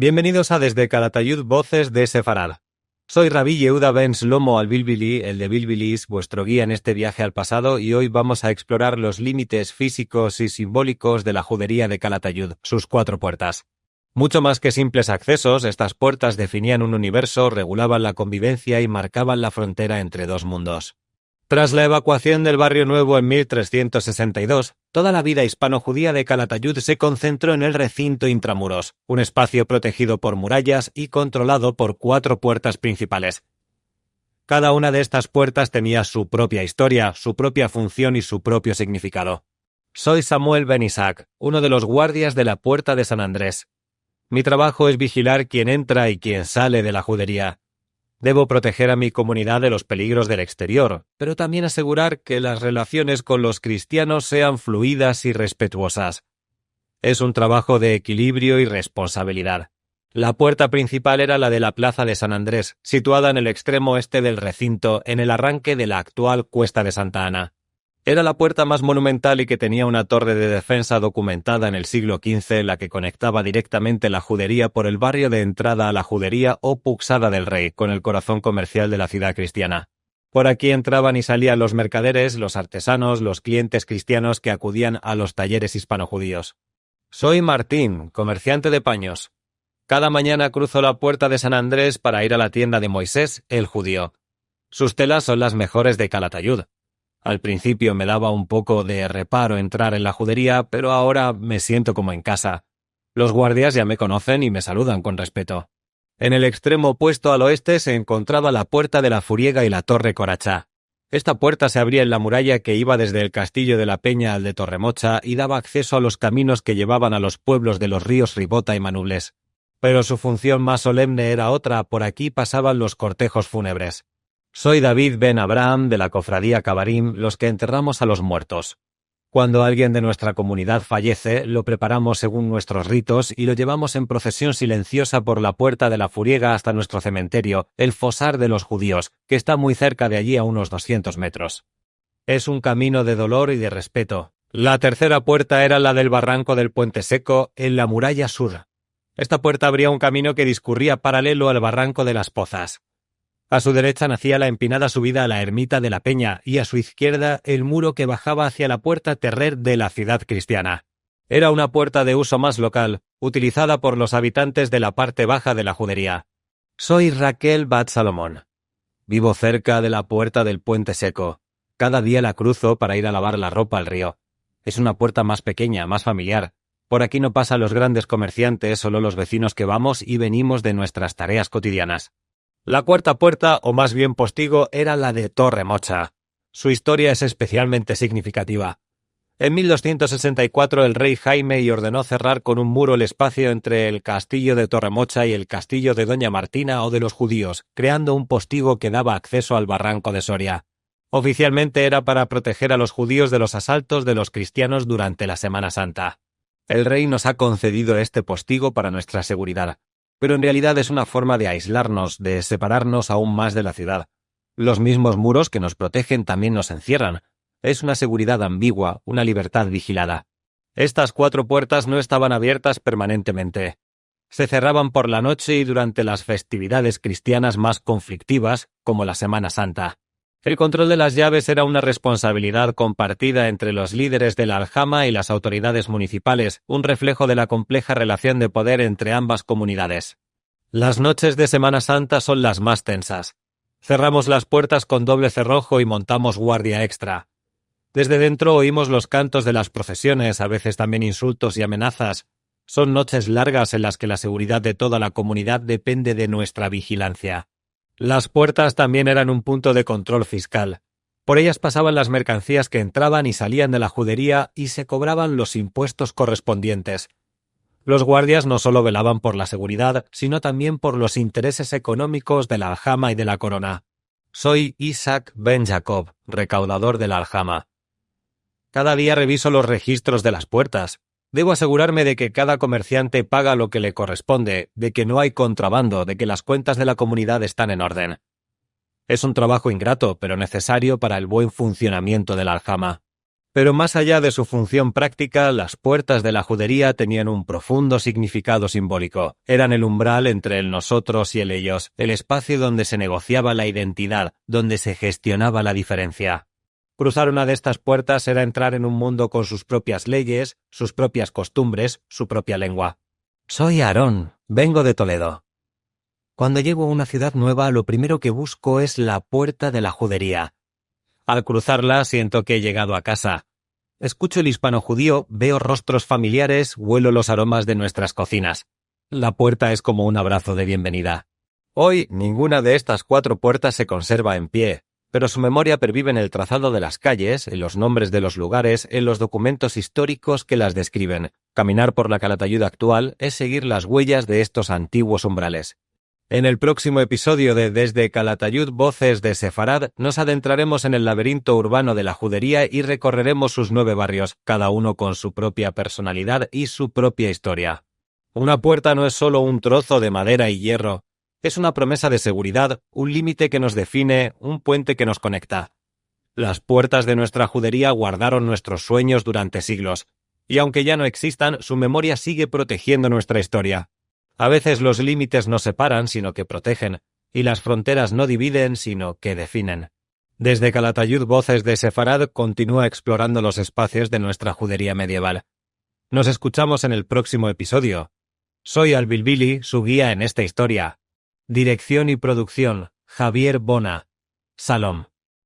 Bienvenidos a Desde Calatayud Voces de Sefarad. Soy Rabbi Yehuda Ben Shlomo al-Bilbili, el de Bilbilis, vuestro guía en este viaje al pasado, y hoy vamos a explorar los límites físicos y simbólicos de la judería de Calatayud, sus 4 puertas. Mucho más que simples accesos, estas puertas definían un universo, regulaban la convivencia y marcaban la frontera entre dos mundos. Tras la evacuación del Barrio Nuevo en 1362, toda la vida hispano-judía de Calatayud se concentró en el recinto intramuros, un espacio protegido por murallas y controlado por 4 puertas principales. Cada una de estas puertas tenía su propia historia, su propia función y su propio significado. Soy Samuel Ben Isaac, uno de los guardias de la Puerta de San Andrés. Mi trabajo es vigilar quién entra y quién sale de la judería. Debo proteger a mi comunidad de los peligros del exterior, pero también asegurar que las relaciones con los cristianos sean fluidas y respetuosas. Es un trabajo de equilibrio y responsabilidad. La puerta principal era la de la Plaza de San Andrés, situada en el extremo este del recinto, en el arranque de la actual Cuesta de Santa Ana. Era la puerta más monumental y que tenía una torre de defensa documentada en el siglo XV, la que conectaba directamente la judería por el barrio de entrada a la judería o Puxada del Rey, con el corazón comercial de la ciudad cristiana. Por aquí entraban y salían los mercaderes, los artesanos, los clientes cristianos que acudían a los talleres hispano-judíos. Soy Martín, comerciante de paños. Cada mañana cruzo la Puerta de San Andrés para ir a la tienda de Moisés, el judío. Sus telas son las mejores de Calatayud. Al principio me daba un poco de reparo entrar en la judería, pero ahora me siento como en casa. Los guardias ya me conocen y me saludan con respeto. En el extremo opuesto al oeste se encontraba la Puerta de la Furiega y la Torre Corachá. Esta puerta se abría en la muralla que iba desde el castillo de la Peña al de Torremocha y daba acceso a los caminos que llevaban a los pueblos de los ríos Ribota y Manubles. Pero su función más solemne era otra, por aquí pasaban los cortejos fúnebres. Soy David Ben Abraham de la cofradía Cabarim, los que enterramos a los muertos. Cuando alguien de nuestra comunidad fallece, lo preparamos según nuestros ritos y lo llevamos en procesión silenciosa por la Puerta de la Furiega hasta nuestro cementerio, el Fosar de los Judíos, que está muy cerca de allí a unos 200 metros. Es un camino de dolor y de respeto. La tercera puerta era la del barranco del Puente Seco, en la muralla sur. Esta puerta abría un camino que discurría paralelo al barranco de las Pozas. A su derecha nacía la empinada subida a la ermita de la Peña y a su izquierda el muro que bajaba hacia la puerta Terrer de la ciudad cristiana. Era una puerta de uso más local, utilizada por los habitantes de la parte baja de la judería. Soy Raquel Bat Salomón. Vivo cerca de la Puerta del Puente Seco. Cada día la cruzo para ir a lavar la ropa al río. Es una puerta más pequeña, más familiar. Por aquí no pasan los grandes comerciantes, solo los vecinos que vamos y venimos de nuestras tareas cotidianas. La cuarta puerta, o más bien postigo, era la de Torremocha. Su historia es especialmente significativa. En 1264 el rey Jaime ordenó cerrar con un muro el espacio entre el castillo de Torremocha y el castillo de Doña Martina o de los judíos, creando un postigo que daba acceso al barranco de Soria. Oficialmente era para proteger a los judíos de los asaltos de los cristianos durante la Semana Santa. El rey nos ha concedido este postigo para nuestra seguridad. Pero en realidad es una forma de aislarnos, de separarnos aún más de la ciudad. Los mismos muros que nos protegen también nos encierran. Es una seguridad ambigua, una libertad vigilada. Estas 4 puertas no estaban abiertas permanentemente. Se cerraban por la noche y durante las festividades cristianas más conflictivas, como la Semana Santa. El control de las llaves era una responsabilidad compartida entre los líderes de la aljama y las autoridades municipales, un reflejo de la compleja relación de poder entre ambas comunidades. Las noches de Semana Santa son las más tensas. Cerramos las puertas con doble cerrojo y montamos guardia extra. Desde dentro oímos los cantos de las procesiones, a veces también insultos y amenazas. Son noches largas en las que la seguridad de toda la comunidad depende de nuestra vigilancia. Las puertas también eran un punto de control fiscal. Por ellas pasaban las mercancías que entraban y salían de la judería y se cobraban los impuestos correspondientes. Los guardias no solo velaban por la seguridad, sino también por los intereses económicos de la aljama y de la corona. Soy Isaac Ben Jacob, recaudador de la aljama. Cada día reviso los registros de las puertas. Debo asegurarme de que cada comerciante paga lo que le corresponde, de que no hay contrabando, de que las cuentas de la comunidad están en orden. Es un trabajo ingrato, pero necesario para el buen funcionamiento de la aljama. Pero más allá de su función práctica, las puertas de la judería tenían un profundo significado simbólico. Eran el umbral entre el nosotros y el ellos, el espacio donde se negociaba la identidad, donde se gestionaba la diferencia. Cruzar una de estas puertas era entrar en un mundo con sus propias leyes, sus propias costumbres, su propia lengua. Soy Aarón, vengo de Toledo. Cuando llego a una ciudad nueva, lo primero que busco es la puerta de la judería. Al cruzarla, siento que he llegado a casa. Escucho el hispano judío, veo rostros familiares, huelo los aromas de nuestras cocinas. La puerta es como un abrazo de bienvenida. Hoy, ninguna de estas 4 puertas se conserva en pie, pero su memoria pervive en el trazado de las calles, en los nombres de los lugares, en los documentos históricos que las describen. Caminar por la Calatayud actual es seguir las huellas de estos antiguos umbrales. En el próximo episodio de Desde Calatayud, Voces de Sefarad, nos adentraremos en el laberinto urbano de la judería y recorreremos sus 9 barrios, cada uno con su propia personalidad y su propia historia. Una puerta no es solo un trozo de madera y hierro, es una promesa de seguridad, un límite que nos define, un puente que nos conecta. Las puertas de nuestra judería guardaron nuestros sueños durante siglos, y aunque ya no existan, su memoria sigue protegiendo nuestra historia. A veces los límites no separan, sino que protegen, y las fronteras no dividen, sino que definen. Desde Calatayud, Voces de Sefarad continúa explorando los espacios de nuestra judería medieval. Nos escuchamos en el próximo episodio. Soy Albilbili, su guía en esta historia. Dirección y producción, Javier Bona. Salom.